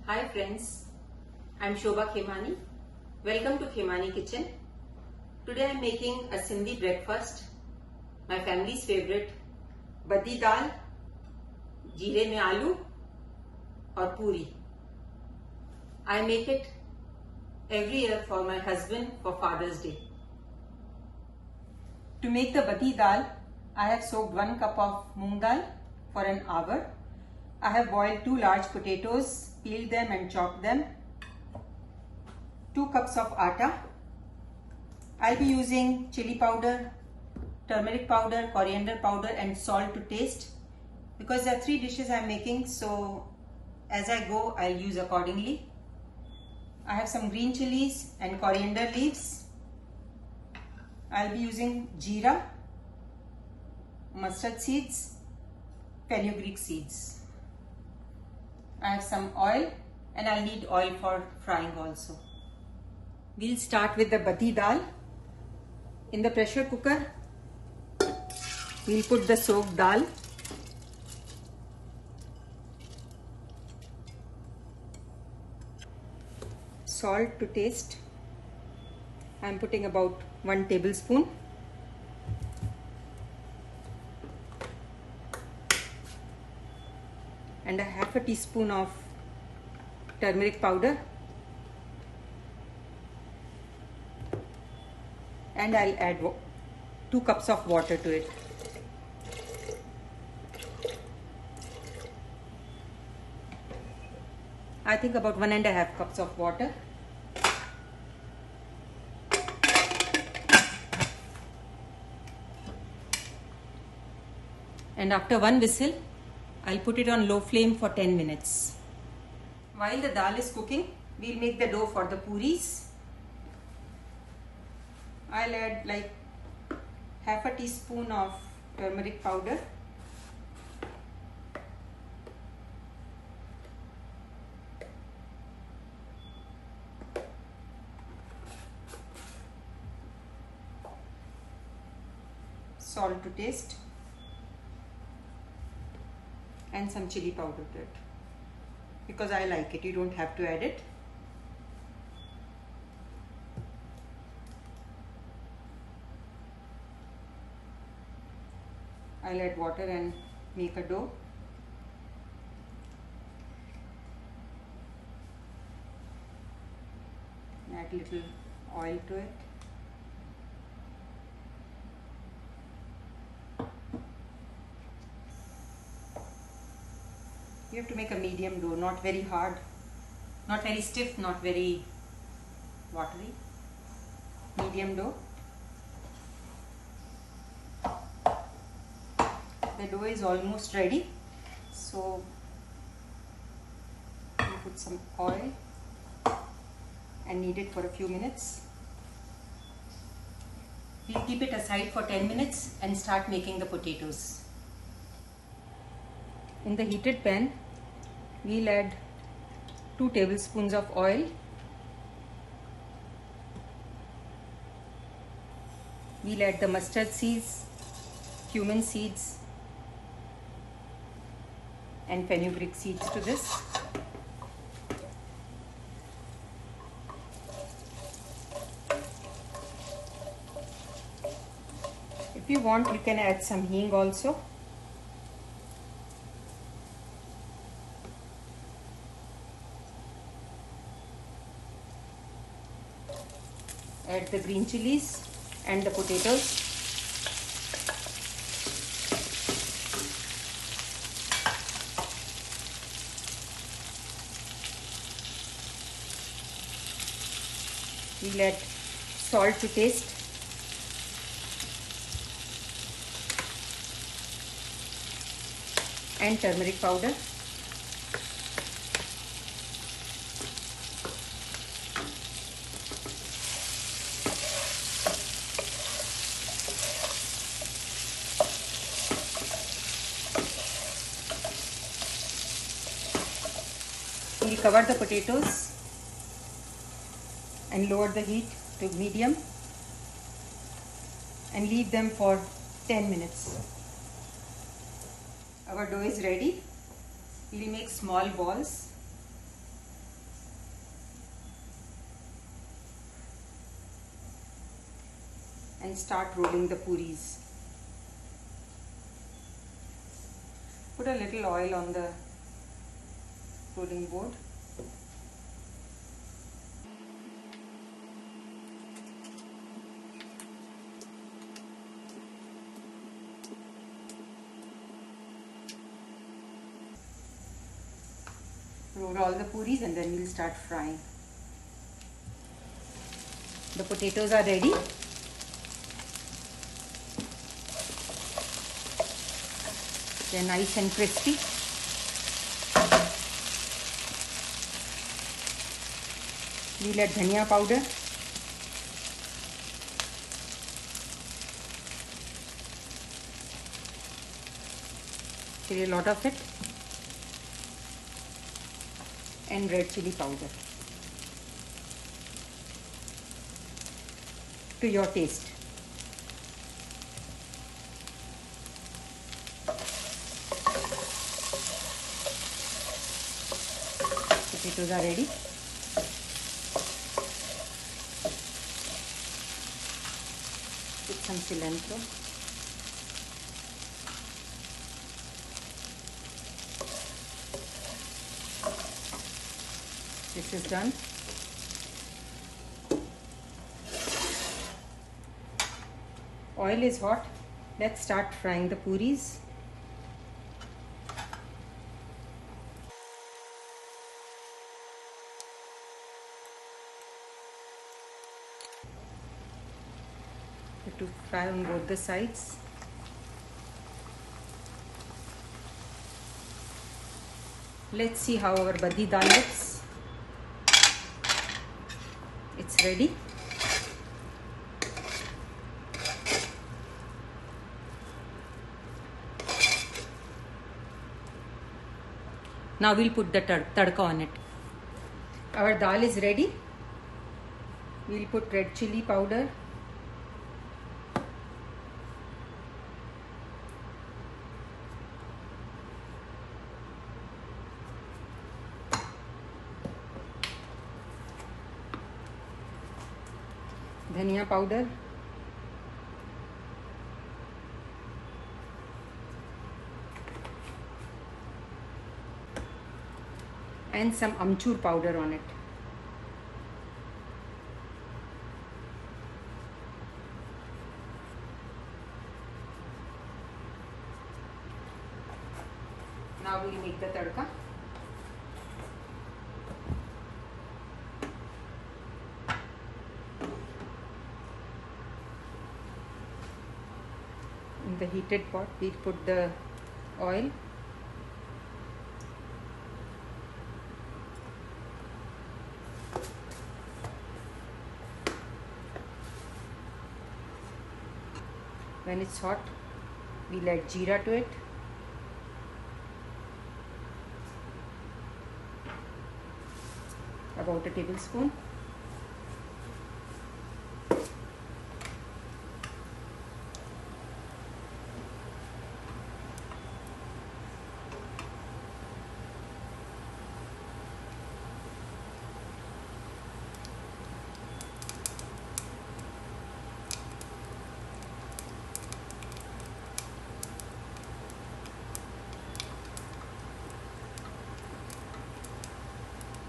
Hi friends, I'm Shobha Khemani. Welcome to Khemani Kitchen. Today I'm making a Sindhi breakfast, my family's favorite, badi dal, jeere mein aloo or puri. I make it every year for my husband for Father's Day. To make the badi dal, I have soaked 1 cup of moong dal for an hour. I have boiled 2 large potatoes, peeled them and chopped them. 2 cups of atta. I'll be using chili powder, turmeric powder, coriander powder and salt to taste. Because there are 3 dishes I'm making, so as I go I'll use accordingly. I have some green chilies and coriander leaves. I'll be using jeera, mustard seeds, fenugreek seeds. I have some oil and I'll need oil for frying also. We'll start with the badi dal. In the pressure cooker, we'll put the soaked dal. Salt to taste. I'm putting about 1 tablespoon. And a half a teaspoon of turmeric powder. And I'll add 2 cups of water to it. I think about 1.5 cups of water. And after 1 whistle, I'll put it on low flame for 10 minutes. While the dal is cooking, we'll make the dough for the puris. I'll add like half a teaspoon of turmeric powder. Salt to taste. And some chili powder to it. Because I like it, you don't have to add it. I'll add water and make a dough. Add little oil to it. You have to make a medium dough, not very hard, not very stiff, not very watery. Medium dough. The dough is almost ready, so you put some oil and knead it for a few minutes. We'll keep it aside for 10 minutes and start making the potatoes. In the heated pan, we'll add 2 tablespoons of oil. We'll add the mustard seeds, cumin seeds and fenugreek seeds to this. If you want, you can add some hing also. Add the green chilies and the potatoes. We'll add salt to taste. And turmeric powder. We'll cover the potatoes and lower the heat to medium and leave them for 10 minutes. Our dough is ready. We'll make small balls and start rolling the puris. Put a little oil on the rolling board. Roll all the puris and then we'll start frying. The potatoes are ready. They're nice and crispy. We'll add dhania powder. A lot of it. And red chili powder to your taste. Potatoes are ready. Put some cilantro. This is done. Oil is hot. Let's start frying the puris. To fry on both the sides. Let's see how our badi dal looks. It's ready. Now we'll put the tadka on it. Our dal is ready. We'll put red chili powder. Dhania powder. And some amchur powder on it. Now we'll make the tadka. In the heated pot, we'll put the oil. When it's hot, we'll add jeera to it. About a tablespoon.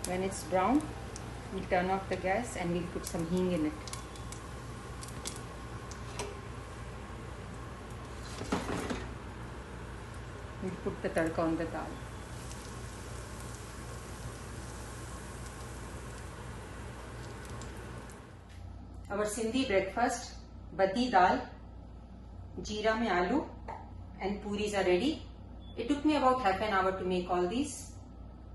When it's brown, we'll turn off the gas and we'll put some hing in it. We'll put the tadka on the dal. Our Sindhi breakfast, badi dal, jeera mein aloo and puris are ready. It took me about half an hour to make all these.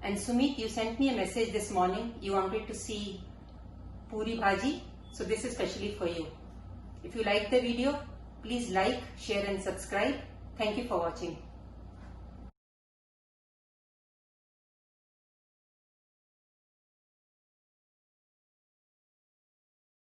And Sumit, you sent me a message this morning. You wanted to see puri bhaji. So this is specially for you. If you like the video, please like, share and subscribe. Thank you for watching.